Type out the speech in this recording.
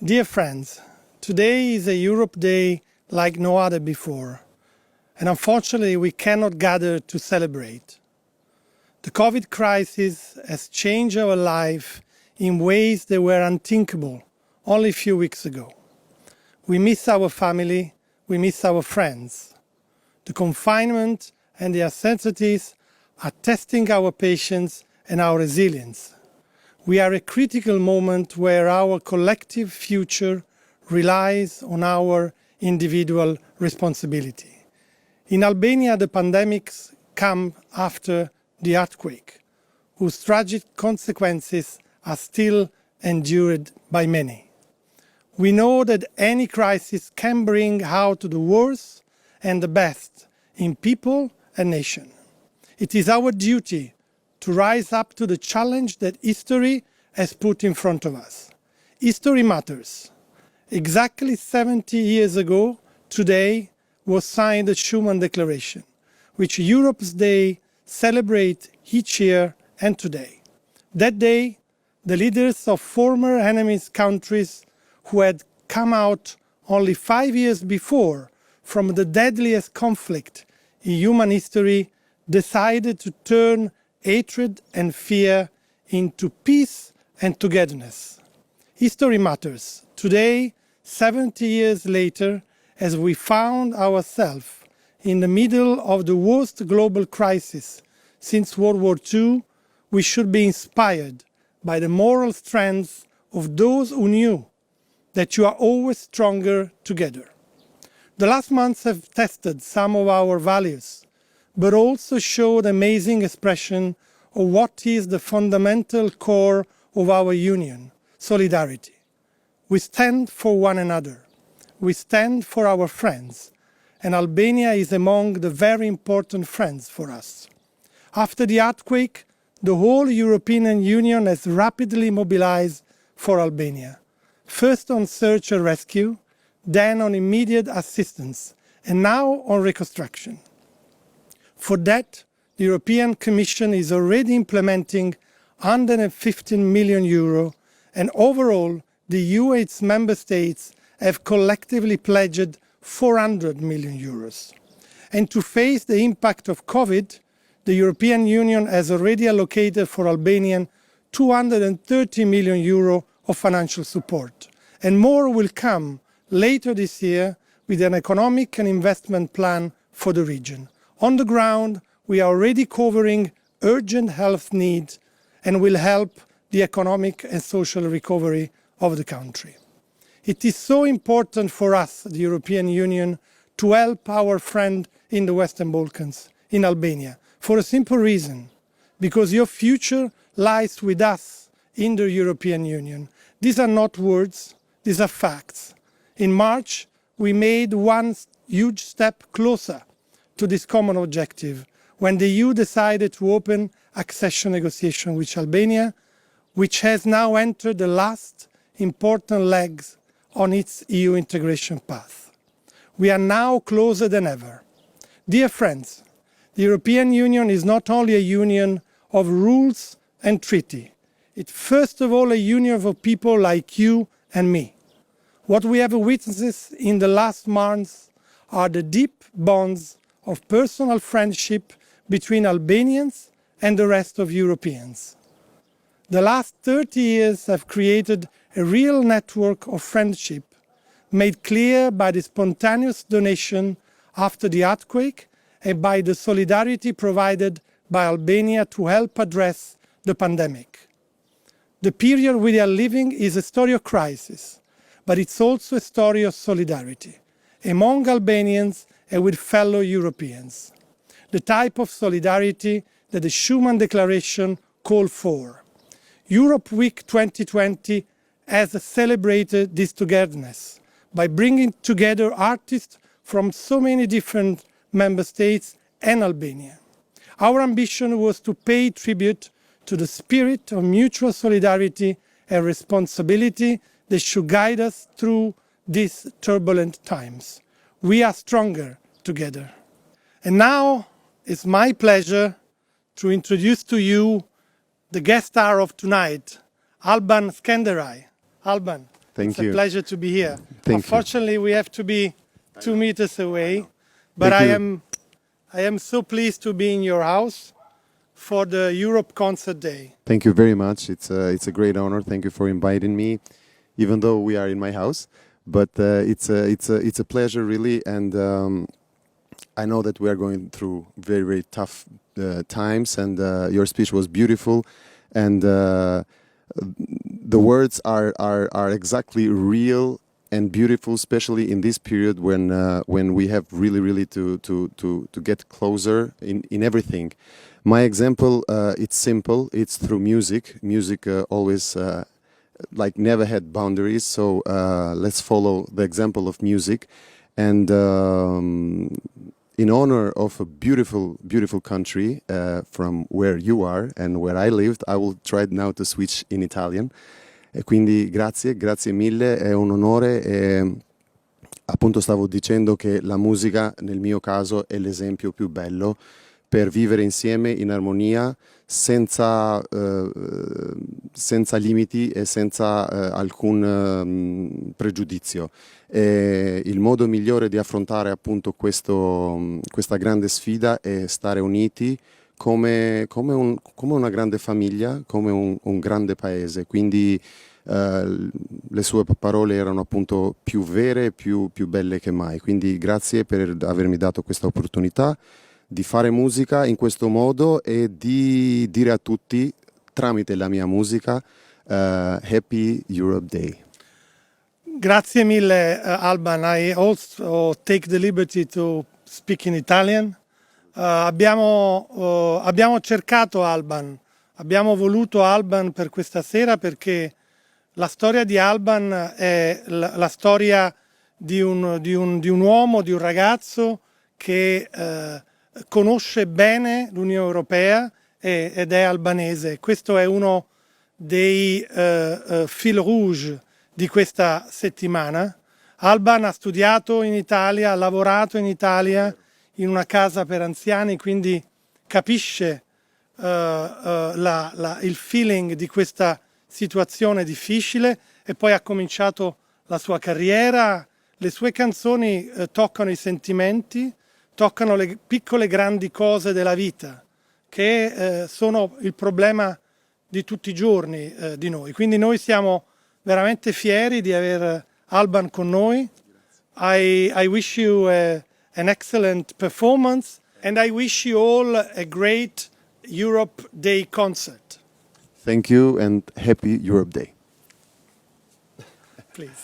Dear friends, today is a Europe Day like no other before, and unfortunately we cannot gather to celebrate. The COVID crisis has changed our life in ways that were unthinkable only a few weeks ago. We miss our family, we miss our friends. The confinement and the uncertainties are testing our patience and our resilience. We are at a critical moment where our collective future relies on our individual responsibility. In Albania, the pandemics come after the earthquake, whose tragic consequences are still endured by many. We know that any crisis can bring out the worst and the best in people and nation. It is our duty to rise up to the challenge that history has put in front of us. History matters. Exactly 70 years ago, today, was signed the Schuman Declaration, which Europe's Day celebrates each year and today. That day, the leaders of former enemies countries who had come out only 5 years before from the deadliest conflict in human history decided to turn hatred and fear into peace and togetherness. History matters. Today, 70 years later, as we found ourselves in the middle of the worst global crisis since World War II, we should be inspired by the moral strength of those who knew that you are always stronger together. The last months have tested some of our values, but also showed amazing expression of what is the fundamental core of our union, solidarity. We stand for one another. We stand for our friends, and Albania is among the very important friends for us. After the earthquake, the whole European Union has rapidly mobilized for Albania, first on search and rescue, then on immediate assistance, and now on reconstruction. For that, the European Commission is already implementing €115 million, and overall, the EU and its member states have collectively pledged €400 million. And to face the impact of COVID, the European Union has already allocated for Albania €230 million of financial support. And more will come later this year with an economic and investment plan for the region. On the ground, we are already covering urgent health needs and will help the economic and social recovery of the country. It is so important for us, the European Union, to help our friend in the Western Balkans, in Albania, for a simple reason, because your future lies with us in the European Union. These are not words, these are facts. In March, we made one huge step closer to this common objective when the EU decided to open accession negotiations with Albania, which has now entered the last important legs on its EU integration path. We are now closer than ever. Dear friends, the European Union is not only a union of rules and treaty. It's first of all a union of people like you and me. What we have witnessed in the last months are the deep bonds of personal friendship between Albanians and the rest of Europeans. The last 30 years have created a real network of friendship, made clear by the spontaneous donation after the earthquake and by the solidarity provided by Albania to help address the pandemic. The period we are living is a story of crisis, but it's also a story of solidarity among Albanians and with fellow Europeans. The type of solidarity that the Schuman Declaration called for. Europe Week 2020 has celebrated this togetherness by bringing together artists from so many different member states and Albania. Our ambition was to pay tribute to the spirit of mutual solidarity and responsibility that should guide us through these turbulent times. We are stronger together. And now it's my pleasure to introduce to you the guest star of tonight, Alban Skenderai. Alban, It's you. a pleasure to be here. Thank you. Unfortunately, we have to be 2 meters away, but Thank I am so pleased to be in your house for the Europe Concert Day. Thank you very much. It's a great honor. Thank you for inviting me, even though we are in my house. But it's a pleasure, really, and I know that we are going through very, very tough times, and your speech was beautiful, and the words are exactly real and beautiful, especially in this period when we have really to get closer in everything. My example, it's simple. It's through music. Music always like never had boundaries. So let's follow the example of music, and in honor of a beautiful country from where you are and where I lived, I will try now to switch in Italian. E quindi grazie mille, è un onore. E appunto stavo dicendo che la musica nel mio caso è l'esempio più bello per vivere insieme in armonia, senza limiti e senza alcun pregiudizio. E il modo migliore di affrontare appunto questa grande sfida è stare uniti come una grande famiglia, come un grande paese. Quindi le sue parole erano appunto più vere e più belle che mai. Quindi grazie per avermi dato questa opportunità di fare musica in questo modo e di dire a tutti, tramite la mia musica, Happy Europe Day. Grazie mille, Alban. I also take the liberty to speak in Italian. Abbiamo cercato Alban, abbiamo voluto Alban per questa sera perché la storia di Alban è la storia di un uomo, di un ragazzo che conosce bene l'Unione Europea ed è albanese. Questo è uno dei fil rouge di questa settimana. Alban ha studiato in Italia, ha lavorato in Italia in una casa per anziani, quindi capisce il feeling di questa situazione difficile, e poi ha cominciato la sua carriera. Le sue canzoni toccano i sentimenti, toccano le piccole grandi cose della vita, che sono il problema di tutti i giorni di noi. Quindi noi siamo veramente fieri di avere Alban con noi. I wish you an excellent performance, and I wish you all a great Europe Day concert. Thank you and Happy Europe Day. Please.